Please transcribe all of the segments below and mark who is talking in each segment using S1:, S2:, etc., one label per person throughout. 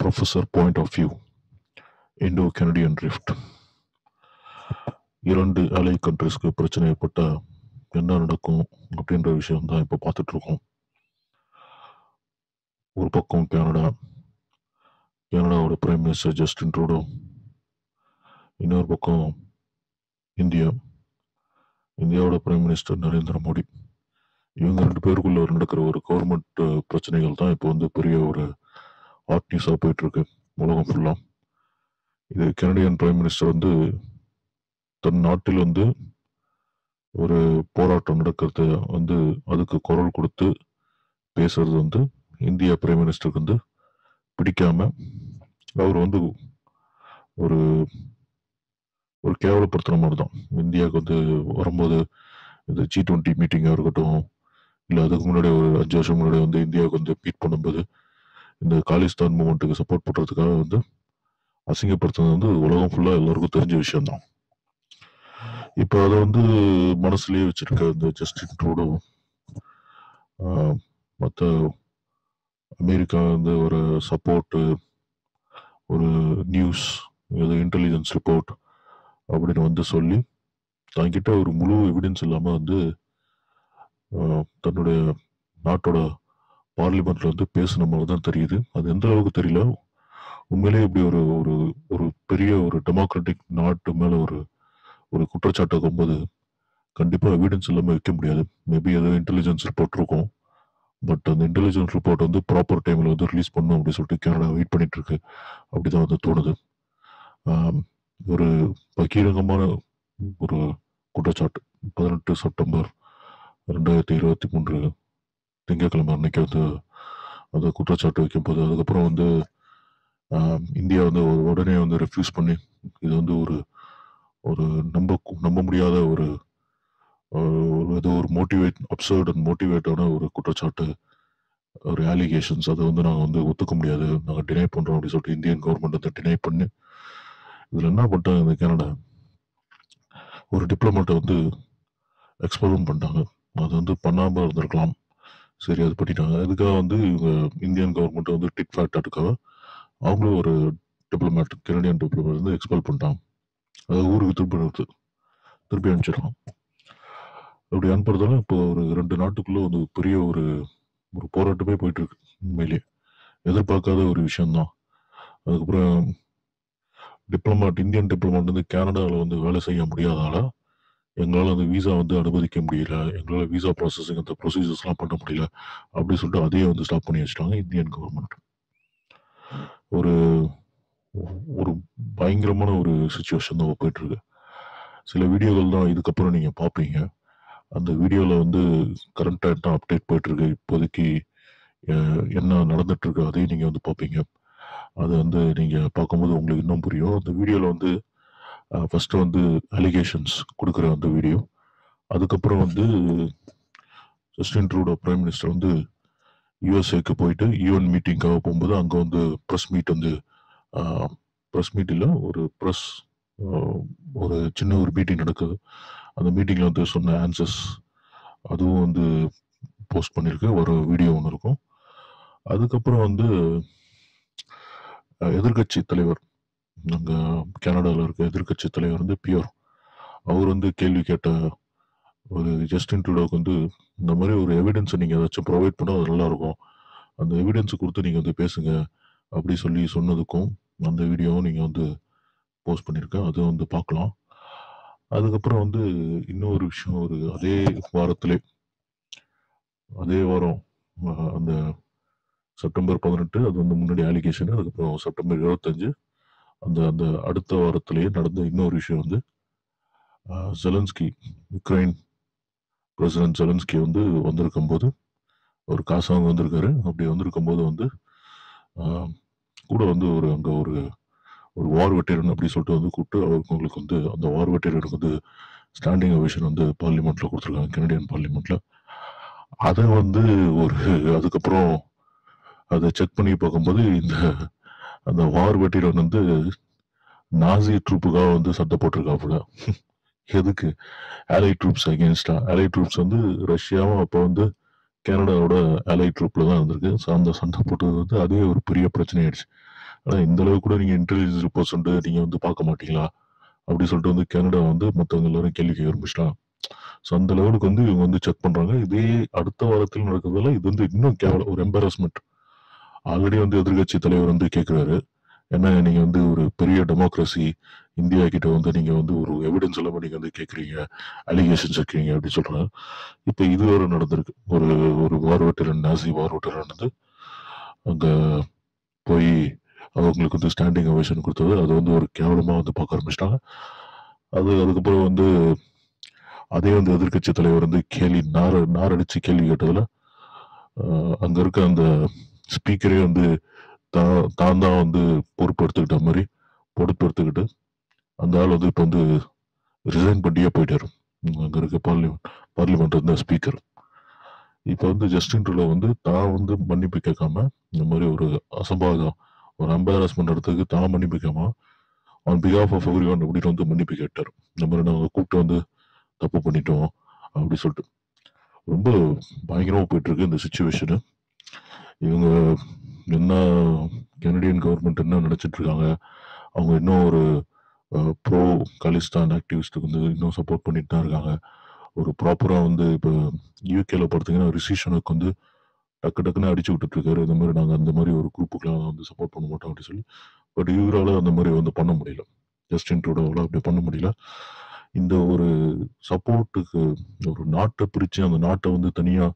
S1: professor point of view, Indo-Canadian rift. இரண்டு அலை கண்ட்ரிஸ்க்கு பிரச்சனை ஏற்பட்ட என்ன நடக்கும் அப்படின்ற விஷயம் தான் இப்போ பார்த்துட்டு இருக்கோம். ஒரு பக்கம் கனடாவோட பிரைம் மினிஸ்டர் ஜஸ்டின் ட்ரூடோ, இன்னொரு பக்கம் இந்தியாவோட பிரைம் மினிஸ்டர் நரேந்திர மோடி. இவங்க ரெண்டு பேருக்குள்ள நடக்கிற ஒரு கவர்மெண்ட் பிரச்சனைகள் தான் இப்போ பெரிய ஒரு ஹாட் நியூஸா போயிட்டு இருக்கு உலகம் ஃபுல்லா. இது கனடியன் பிரைம் மினிஸ்டர் தன் நாட்டில் ஒரு போராட்டம் நடக்கிறது அதுக்கு குரல் கொடுத்து பேசுறது இந்தியா பிரைம் மினிஸ்டருக்கு பிடிக்காம அவர் ஒரு ஒரு கேவலப்படுத்துற மாதிரி தான். இந்தியாவுக்கு வரும்போது இந்த G20 மீட்டிங்கா இருக்கட்டும், இல்லை அதுக்கு முன்னாடி ஒரு 5 வருஷம் முன்னாடி இந்தியாவுக்கு மீட் பண்ணும்போது இந்த காலிஸ்தான் மூமெண்ட்டுக்கு சப்போர்ட் பண்றதுக்காக அசிங்கப்படுத்துறது உலகம் ஃபுல்லா எல்லாருக்கும் தெரிஞ்ச விஷயம் தான். இப்போ அதை மனசுலயே வச்சிருக்க இந்த ஜஸ்டின் ட்ரூடோ மற்ற அமெரிக்கா ஒரு சப்போர்ட், ஒரு நியூஸ், இன்டெலிஜென்ஸ் ரிப்போர்ட் அப்படின்னு சொல்லி தன்கிட்ட ஒரு முழு எவிடன்ஸ் இல்லாம தன்னுடைய நாட்டோட பார்லிமெண்ட்ல பேசின மாதிரி தான் தெரியுது. அது எந்த அளவுக்கு தெரியல. உண்மையிலேயே இப்படி ஒரு ஒரு ஒரு பெரிய ஒரு டெமோக்ராட்டிக் நாட்டு மேல ஒரு குற்றச்சாட்டை போகும்போது கண்டிப்பா எவிடன்ஸ் இல்லாம வைக்க முடியாது. மேபி ஏதோ இன்டெலிஜென்ஸ் ரிப்போர்ட் இருக்கும், பட் அந்த இன்டெலிஜென்ஸ் ரிப்போர்ட் ப்ராப்பர் டைம்ல ரிலீஸ் பண்ணும் அப்படின்னு சொல்லிட்டு கனடா வெயிட் பண்ணிட்டு இருக்கு. அப்படிதான் தோணுது. ஒரு பகிரங்கமான ஒரு குற்றச்சாட்டு 18 செப்டம்பர் 2023 திங்கட்கிழமை அன்னைக்கு அந்த குற்றச்சாட்டு வைக்கும்போது அதுக்கப்புறம் இந்தியா உடனே ரெஃப்யூஸ் பண்ணி இது ஒரு நம்ப முடியாத ஒரு ஏதோ ஒரு அப்சர்ட் அண்ட் மோட்டிவேட்டான ஒரு குற்றச்சாட்டு, ஒரு அலிகேஷன்ஸ். அதை நாங்க ஒத்துக்க முடியாது, நாங்க டினை பண்றோம் அப்படின்னு சொல்லிட்டு இந்தியன் கவர்மெண்ட் டினை பண்ணி இதுல என்ன பண்ணிட்டாங்க, இந்த கனடா ஒரு டிப்ளமேட்டை எக்ஸ்பெல் பண்ணிட்டாங்க. அது பண்ணாம இருந்திருக்கலாம், சரி அது பண்ணிட்டாங்க. அதுக்காக இவங்க இந்தியன் கவர்மெண்ட் டிக் ஃபேக்ட் அதுக்காக அவங்களும் ஒரு டிப்ளமேட், கனடியன் டிப்ளமேட் எக்ஸ்பெல் பண்ணிட்டாங்க. அதை ஊருக்கு திருப்பி அனுப்பிச்சிடலாம். அப்படி அனுப்புறதால இப்போ ஒரு 2 நாட்டுக்குள்ள பெரிய ஒரு போராட்டமே போயிட்டு இருக்கு. உண்மையிலேயே எதிர்பார்க்காத ஒரு விஷயம்தான். அதுக்கப்புறம் இந்தியன் டிப்ளமேட் கனடாவில் வேலை செய்ய முடியாதால எங்களால் வீசா அனுமதிக்க முடியல, எங்களால் வீசா ப்ராசஸிங் அந்த ப்ரொசீஜர்ஸ்லாம் பண்ண முடியல அப்படின்னு சொல்லிட்டு அதையே ஸ்டாப் பண்ணி வச்சுட்டாங்க இந்தியன் கவர்மெண்ட். ஒரு ஒரு பயங்கரமான ஒரு சுச்சுவேஷன் தான் போயிட்டு இருக்கு. சில வீடியோகள் தான் இதுக்கப்புறம் நீங்க பார்ப்பீங்க. அந்த வீடியோல கரண்டா என்ன அப்டேட் போயிட்டு இருக்கு, இப்போதைக்கு என்ன நடந்துட்டு இருக்கு, அதையும் நீங்க பார்ப்பீங்க. அது நீங்க பார்க்கும்போது உங்களுக்கு இன்னும் புரியும். அந்த வீடியோல ஃபர்ஸ்ட் அலிகேஷன்ஸ் கொடுக்குற அந்த வீடியோ, அதுக்கப்புறம் ஜஸ்டின் ட்ரூடோ பிரைம் மினிஸ்டர் யுஎஸ்ஏக்கு போயிட்டு யூஎன் மீட்டிங்காக போகும்போது அங்க ப்ரெஸ் மீட் இல்ல, ஒரு சின்ன ஒரு மீட்டிங் நடக்குது. அந்த மீட்டிங்ல சொன்ன ஆன்சர்ஸ் அதுவும் போஸ்ட் பண்ணிருக்கு, ஒரு வீடியோ ஒன்று இருக்கும். அதுக்கப்புறம் எதிர்கட்சி தலைவர், அங்க கனடால இருக்க எதிர்கட்சி தலைவர் பியூர், அவர் கேள்வி கேட்ட ஒரு ஜஸ்டின் ட்ரூடோக்கு இந்த மாதிரி ஒரு எவிடன்ஸ் நீங்க ஏதாச்சும் ப்ரொவைட் பண்ணா அது நல்லா இருக்கும், அந்த எவிடன்ஸ் கொடுத்து நீங்க பேசுங்க அப்படி சொல்லி சொன்னதுக்கும் அந்த வீடியோவும் நீங்க போஸ்ட் பண்ணிருக்கேன், அது பார்க்கலாம். அதுக்கப்புறம் இன்னொரு விஷயம், அதே வாரம் அந்த செப்டம்பர் 18 அது முன்னாடி அலிகேஷன், அதுக்கப்புறம் செப்டம்பர் 25 அந்த அடுத்த வாரத்திலேயே நடந்த இன்னொரு விஷயம் ஜெலன்ஸ்கி, உக்ரைன் பிரசிடென்ட் ஜெலன்ஸ்கி வந்திருக்கும் போது ஒரு காசாங்க வந்திருக்காரு. அப்படி வந்திருக்கும் போது கூட அங்க ஒரு வார் வெட்டரன் அப்படி சொல்லிட்டு கூப்பிட்டு அவங்களுக்கு அந்த வார் வெட்டரனுக்கு ஸ்டாண்டிங் ஓவேஷன் பார்லிமெண்ட்ல கொடுத்துருக்காங்க, கனடியன் பார்லிமெண்ட்ல. அதை அதுக்கப்புறம் அதை செக் பண்ணி பார்க்கும்போது அந்த வார் வெட்டரன் நாசி ட்ரூப்புக்காக சண்டை போட்டிருக்காப்புல. எதுக்கு? அலை ட்ரூப்ஸ் அகேன்ஸ்டா. அலை ட்ரூப்ஸ் ரஷ்யாவும் அப்போ கனடாவோட அலை ட்ரூப்ல தான் இருந்திருக்கு. அந்த சண்டை போட்டது அதே ஒரு பெரிய பிரச்சனை ஆயிடுச்சு. ஆனால் இந்த அளவுக்கு கூட நீங்கள் இன்டெலிஜென்ஸ் ரிப்போர்ட்ஸ் வந்து நீங்கள் வந்து பார்க்க மாட்டீங்களா அப்படி சொல்லிட்டு வந்து கனடா வந்து மற்றவங்க எல்லாரும் கேள்வி கேட்க ஆரம்பிச்சிட்டாங்க. ஸோ அந்த லெவலுக்கு வந்து இவங்க வந்து செக் பண்ணுறாங்க. இதே அடுத்த வாரத்தில் நடக்கிறதுல இது வந்து இன்னும் கேவலம், ஒரு எம்பாரஸ்மெண்ட். ஆல்ரெடி வந்து எதிர்கட்சி தலைவர் வந்து கேட்குறாரு, என்ன நீங்கள் வந்து ஒரு பெரிய டெமோக்ரஸி இந்தியா கிட்ட வந்து நீங்கள் வந்து ஒரு எவிடன்ஸ் இல்லாமல் நீங்கள் வந்து கேட்குறீங்க, அலிகேஷன்ஸ் வைக்கிறீங்க அப்படி சொல்கிறாங்க. இப்போ இது ஒரு நடந்திருக்கு. ஒரு ஒரு வார் வெட்டரன், நாசி வார் வெட்டரன் வந்து அங்கே போய் அவங்களுக்கு வந்து ஸ்டாண்டிங் அவேஷன் கொடுத்தது, அது வந்து ஒரு கேவலமாக வந்து பார்க்க ஆரம்பிச்சிட்டாங்க. அதுக்கப்புறம் வந்து அதே வந்து எதிர்கட்சி தலைவர் வந்து நாரடிச்சு கேள்வி கேட்டதுல அங்க இருக்க அந்த ஸ்பீக்கரே வந்து தான் தான் வந்து பொறுப்பு எடுத்துக்கிட்ட மாதிரி பொறுப்பு எடுத்துக்கிட்டு அந்த ஆள் வந்து இப்போ வந்து ரிசைன் பண்ணியே போயிட்டாரு. அங்க இருக்க பார்லிமெண்ட் இருந்த ஸ்பீக்கர் இப்போ வந்து ஜஸ்டின் ட்ரூடோ வந்து தான் வந்து மன்னிப்பு கேட்காம இந்த மாதிரி ஒரு அசம்பாவிதம், ஒரு எம்பாரஸ்மெண்ட் இடத்துக்கு தான் மன்னிப்பு கேட்காம ஆன் பிகாஃப் ஆஃப் எவ்ரி ஒன் அப்படின்னு வந்து மன்னிப்பு கேட்டார். இந்த மாதிரி நாங்கள் கூப்பிட்டு வந்து தப்பு பண்ணிட்டோம் அப்படி சொல்லிட்டு ரொம்ப பயங்கரமா போயிட்டு இருக்கு இந்த சுச்சுவேஷனு. இவங்க என்ன கெனடியன் கவர்மெண்ட் என்ன நினைச்சிட்டு இருக்காங்க, அவங்க இன்னும் ஒரு ப்ரோ காலிஸ்தான் ஆக்டிவிஸ்டுக்கு வந்து இன்னும் சப்போர்ட் பண்ணிட்டு தான் இருக்காங்க. ஒரு ப்ராப்பரா வந்து இப்போ யூகேல பார்த்தீங்கன்னா ரிசிஷனுக்கு வந்து டக்கு டக்குன்னு அடிச்சு விட்டுட்டு இருக்காரு. இந்த மாதிரி நாங்கள் அந்த மாதிரி ஒரு குரூப்புக்கெல்லாம் வந்து சப்போர்ட் பண்ண மாட்டோம் அப்படின்னு சொல்லி. பட் இவரால் அந்த மாதிரி வந்து பண்ண முடியல, ஜஸ்டின் ட்ரூடோவால் அப்படி பண்ண முடியல. இந்த ஒரு சப்போர்ட்டுக்கு ஒரு நாட்டை பிரித்து அந்த நாட்டை வந்து தனியாக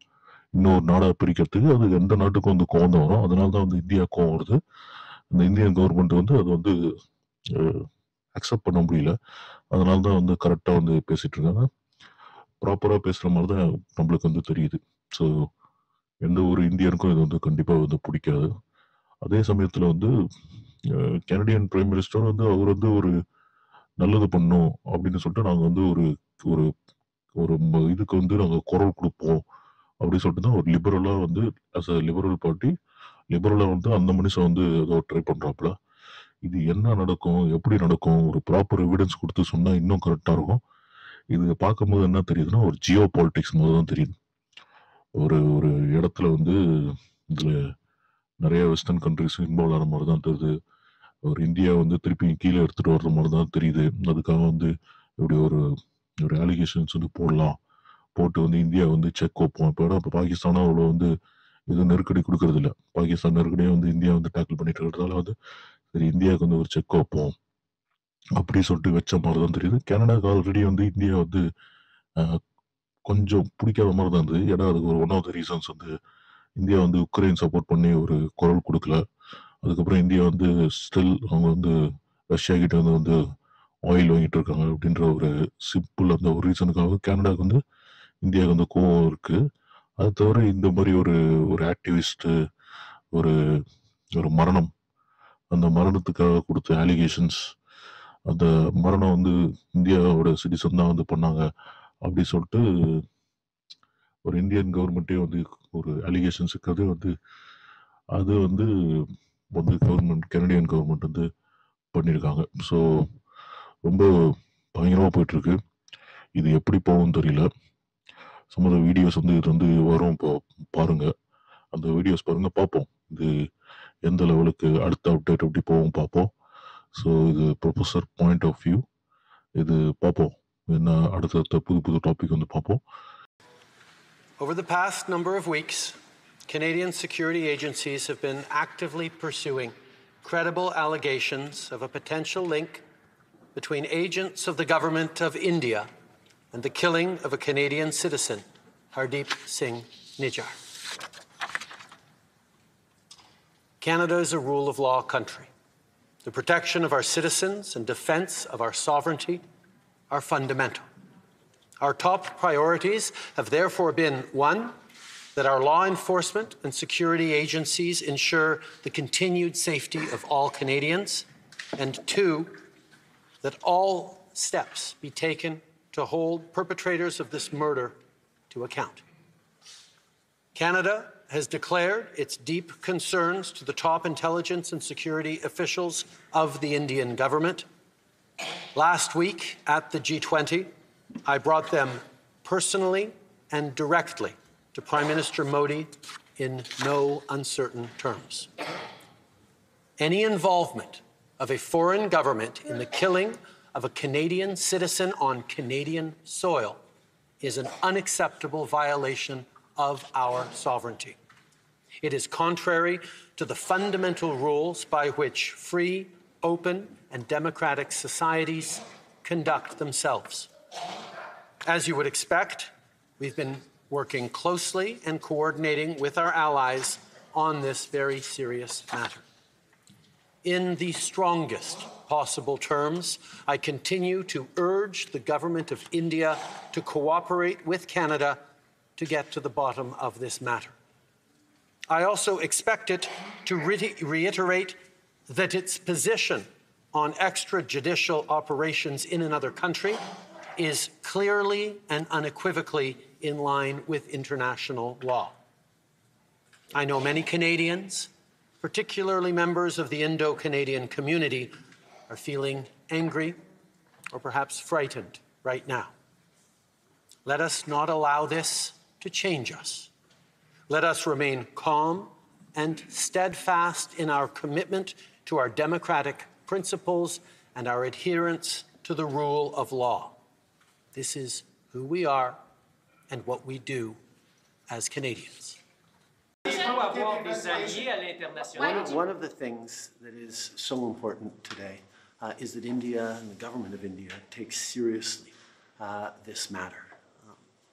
S1: இன்னொரு நாடா பிரிக்கிறதுக்கு அது எந்த நாட்டுக்கும் வந்து கோவம் தான் வரும். அதனால தான் வந்து இந்தியா கோவம் வருது. இந்த இந்தியன் கவர்மெண்ட் வந்து அது வந்து அக்செப்ட் பண்ண முடியல. அதனால தான் வந்து கரெக்டாக வந்து பேசிட்டு இருக்காங்க. ப்ராப்பராக பேசுகிற மாதிரி தான் நம்மளுக்கு வந்து தெரியுது. ஸோ எந்த ஒரு இந்தியனுக்கும் இது வந்து கண்டிப்பாக வந்து பிடிக்காது. அதே சமயத்தில் வந்து கெனடியன் பிரைம் மினிஸ்டர் வந்து அவர் வந்து ஒரு நல்லது பண்ணும் அப்படின்னு சொல்லிட்டு நாங்கள் வந்து ஒரு ஒரு ஒரு இதுக்கு வந்து நாங்கள் குரல் கொடுப்போம் அப்படின்னு சொல்லிட்டு தான் ஒரு லிபரலா வந்து அஸ் அ லிபரல் பார்ட்டி லிபரலா வந்து அந்த மனுஷன் வந்து ஏதோ ட்ரை பண்றாப்புல. இது என்ன நடக்கும், எப்படி நடக்கும், ஒரு ப்ராப்பர் எவிடன்ஸ் கொடுத்து சொன்னா இன்னும் கரெக்டா இருக்கும். இது பார்க்கும்போது என்ன தெரியுதுன்னா ஒரு ஜியோ பாலிடிக்ஸ் மாதிரி தான் தெரியுது. ஒரு ஒரு இடத்துல வந்து இதுல நிறைய வெஸ்டர்ன் கண்ட்ரிஸ் இன்வால்வ் ஆன மாதிரி தான் தெரியுது. ஒரு இந்தியா வந்து திருப்பி கீழே எடுத்துட்டு வர்ற மாதிரி தான் தெரியுது. அதுக்காக வந்து இப்படி ஒரு ஒரு அலிகேஷன்ஸ் வந்து போடலாம், போட்டு வந்து இந்தியா வந்து செக் வைப்போம். இப்போ பாகிஸ்தானா அவ்வளோ வந்து இது நெருக்கடி கொடுக்கறது இல்ல. பாகிஸ்தான் நெருக்கடியை வந்து இந்தியா வந்து டேக்கிள் பண்ணிட்டு இருக்கிறதால வந்து சரி இந்தியாவுக்கு வந்து ஒரு செக் வைப்போம் அப்படி சொல்லிட்டு வச்ச மாதிரி தான் தெரியுது. கனடாக்கு ஆல்ரெடி வந்து இந்தியா வந்து அஹ், கொஞ்சம் பிடிக்காத மாதிரி தான் இருந்தது. ஏன்னா அதுக்கு ஒரு ஒன் ஆஃப் த ரீசன்ஸ் வந்து இந்தியா வந்து உக்ரைன் சப்போர்ட் பண்ணி ஒரு குரல் கொடுக்கல. அதுக்கப்புறம் இந்தியா வந்து ஸ்டில் அவங்க வந்து ரஷ்யா கிட்ட வந்து ஆயில் வாங்கிட்டு இருக்காங்க அப்படின்ற ஒரு சிம்பிள் அந்த ஒரு ரீசனுக்காக கனடாக்கு வந்து இந்தியாவுக்கு வந்து கோவம் இருக்கு. அது தவிர இந்த மாதிரி ஒரு ஒரு ஆக்டிவிஸ்ட் ஒரு ஒரு மரணம், அந்த மரணத்துக்காக கொடுத்த அலிகேஷன்ஸ், அந்த மரணம் வந்து இந்தியாவோட சிட்டிசன் தான் வந்து பண்ணாங்க அப்படி சொல்லிட்டு ஒரு இந்தியன் கவர்மெண்ட்டே வந்து ஒரு அலிகேஷன்ஸ் இருக்கிறது வந்து அது வந்து வந்து கவர்மெண்ட் கனடியன் கவர்மெண்ட் வந்து பண்ணியிருக்காங்க. ஸோ ரொம்ப பயங்கரமா போயிட்டு இருக்கு. இது எப்படி போகும்னு தெரியல. சம் ஆஃப் த வீடியோஸ் வந்து இது வந்து வரும், இப்போ பாருங்க, அந்த வீடியோஸ் பாருங்க, பார்ப்போம் இது எந்த லெவலுக்கு அடுத்த அப்டேட் எப்படி போகும் பார்ப்போம். ஸோ இது ப்ரொஃபஸர் பாயிண்ட் ஆஃப் வியூ, இது பார்ப்போம். என்ன அடுத்த புது புது டாபிக் வந்து பார்ப்போம்.
S2: Over the past number of weeks, Canadian security agencies have been actively pursuing credible allegations of a potential link between agents of the government of India and the killing of a Canadian citizen, Hardeep Singh Nijjar. Canada is a rule of law country. The protection of our citizens and defense of our sovereignty are fundamental. Our top priorities have therefore been, one, that our law enforcement and security agencies ensure the continued safety of all Canadians, and two, that all steps be taken to hold perpetrators of this murder to account. Canada has declared its deep concerns to the top intelligence and security officials of the Indian government. Last week at the G20, I brought them personally and directly to Prime Minister Modi in no uncertain terms. Any involvement of a foreign government in the killing of a Canadian citizen on Canadian soil is an unacceptable violation of our sovereignty. It is contrary to the fundamental rules by which free, open, and democratic societies conduct themselves. As you would expect, we've been working closely and coordinating with our allies on this very serious matter. In the strongest possible terms, I continue to urge the government of India to cooperate with Canada to get to the bottom of this matter. I also expect it to reiterate that its position on extrajudicial operations in another country is clearly and unequivocally in line with international law. I know many Canadians, particularly members of the Indo-Canadian community, are feeling angry or perhaps frightened right now. Let us not allow this to change us. Let us remain calm and steadfast in our commitment to our democratic principles and our adherence to the rule of law. This is who we are and what we do as Canadians.
S3: One of the things that is so important today is that India and the government of India takes seriously this matter.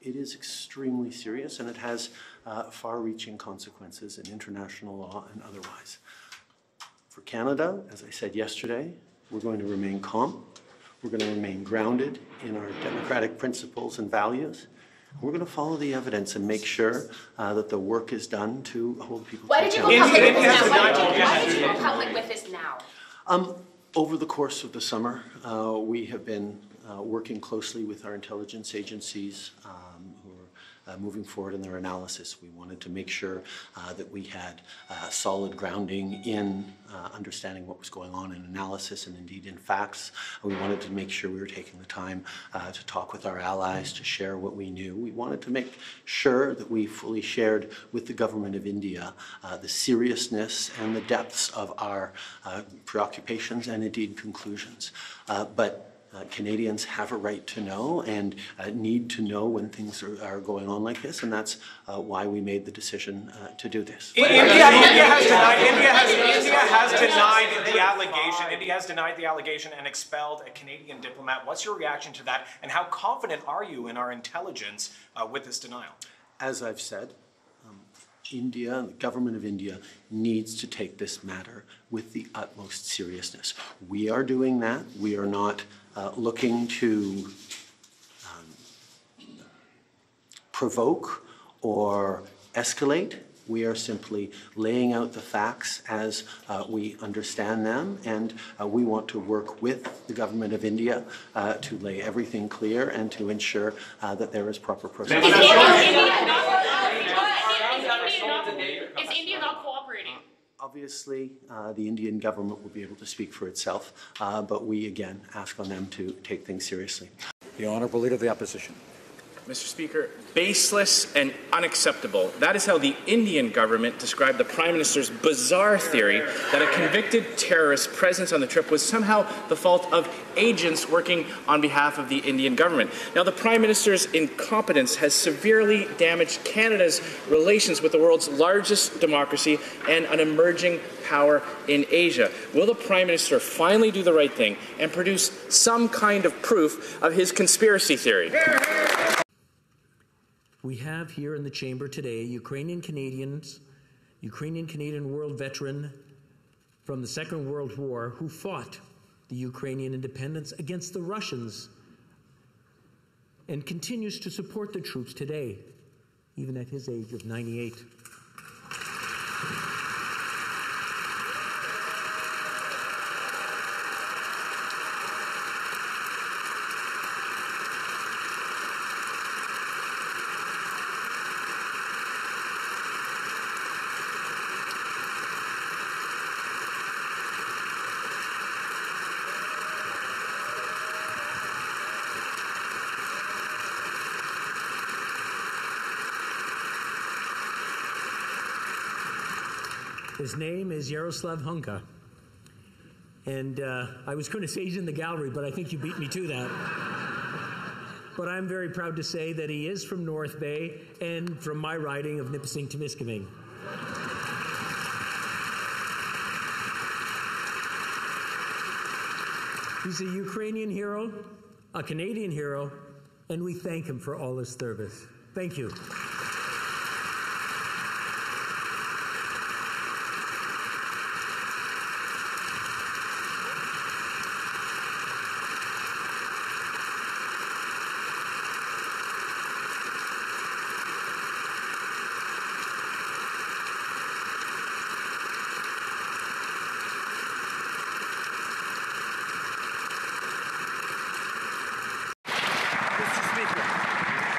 S3: It is extremely serious, and it has far-reaching consequences in international law and otherwise. For Canada, as I said yesterday, we're going to remain calm. We're going to remain grounded in our democratic principles and values. We're going to follow the evidence and make sure that the work is done to hold people to account.
S4: Why did you go public with this now?
S3: Over the course of the summer, we have been working closely with our intelligence agencies who are moving forward in their analysis. We wanted to make sure that we had solid grounding in understanding what was going on in analysis and indeed in facts. We wanted to make sure we were taking the time to talk with our allies, to share what we knew. We wanted to make sure that we fully shared with the government of India the seriousness and the depths of our preoccupations and indeed conclusions. But Canadians have a right to know and need to know when things are going on like this, and that's why we made the decision to do this.
S5: India has denied the allegation and expelled a Canadian diplomat. What's your reaction to that, and how confident are you in our intelligence with this denial?
S3: As I've said, India, the government of India, needs to take this matter with the utmost seriousness. We are doing that. We are not looking to provoke or escalate. We are simply laying out the facts as we understand them, and we want to work with the government of India to lay everything clear and to ensure that there is proper process.
S4: Is India not cooperating?
S3: Obviously, the Indian government will be able to speak for itself, but we again ask on them to take things seriously.
S6: The Honourable Leader of the Opposition.
S7: Mr. Speaker, baseless and unacceptable. That is how the Indian government described the Prime Minister's bizarre theory that a convicted terrorist's presence on the trip was somehow the fault of agents working on behalf of the Indian government. Now, the Prime Minister's incompetence has severely damaged Canada's relations with the world's largest democracy and an emerging power in Asia. Will the Prime Minister finally do the right thing and produce some kind of proof of his conspiracy theory?
S8: We have here in the chamber today Ukrainian-Canadian world veteran from the Second World War who fought the Ukrainian independence against the Russians and continues to support the troops today, even at his age of 98. His name is Yaroslav Hunka. And I was going to say he's in the gallery, but I think you beat me to that. But I'm very proud to say that he is from North Bay and from my riding of Nipissing-Temiskaming. He's a Ukrainian hero, a Canadian hero, and we thank him for all his service. Thank you.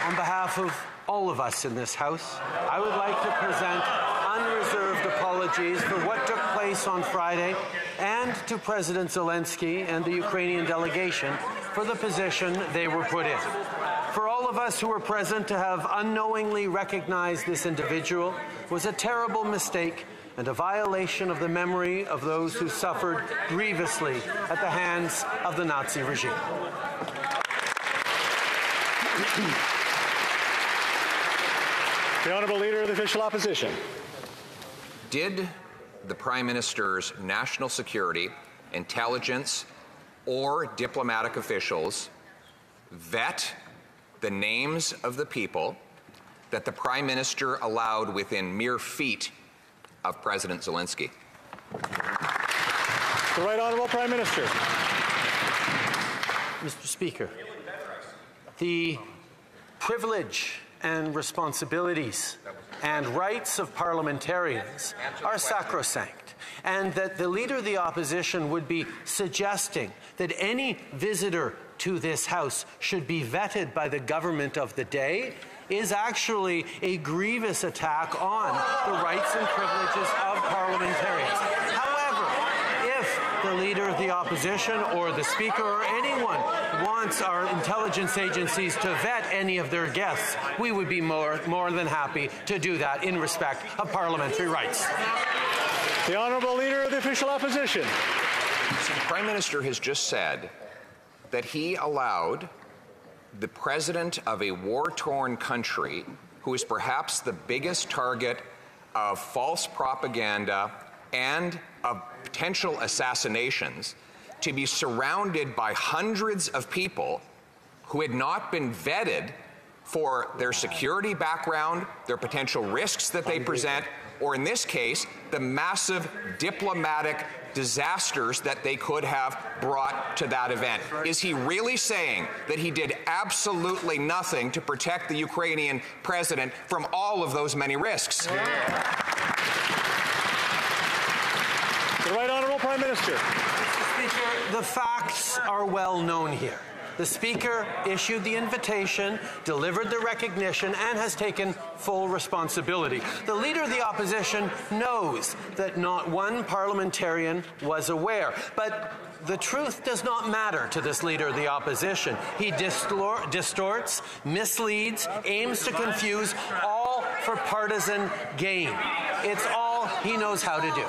S2: On behalf of all of us in this House, I would like to present unreserved apologies for what took place on Friday and to President Zelensky and the Ukrainian delegation for the position they were put in. For all of us who were present to have unknowingly recognized this individual was a terrible mistake and a violation of the memory of those who suffered grievously at the hands of the Nazi regime.
S9: The Honourable Leader of the Official Opposition.
S10: Did the Prime Minister's national security, intelligence, or diplomatic officials vet the names of the people that the Prime Minister allowed within mere feet of President Zelensky?
S9: The Right Honourable Prime Minister.
S2: Mr. Speaker, the privilege and responsibilities and rights of parliamentarians are sacrosanct, and that the Leader of the Opposition would be suggesting that any visitor to this House should be vetted by the government of the day is actually a grievous attack on the rights and privileges of parliamentarians. However, if the Leader of the Opposition or the Speaker or anyone wants our intelligence agencies to vet any of their guests, we would be more than happy to do that in respect of parliamentary rights.
S9: The Honourable Leader of the Official Opposition.
S10: So the Prime Minister has just said that he allowed the President of a war-torn country, who is perhaps the biggest target of false propaganda and of potential assassinations, to be surrounded by hundreds of people who had not been vetted for their security background, their potential risks that they present, or in this case, the massive diplomatic disasters that they could have brought to that event. Is he really saying that he did absolutely nothing to protect the Ukrainian president from all of those many risks?
S9: The Right Honourable Prime Minister.
S2: Mr. Speaker, the facts are well known here. The Speaker issued the invitation, delivered the recognition, and has taken full responsibility. The Leader of the Opposition knows that not one parliamentarian was aware, but the truth does not matter to this Leader of the Opposition. He distorts, misleads, aims to confuse, all for partisan gain. It's all he knows how to do.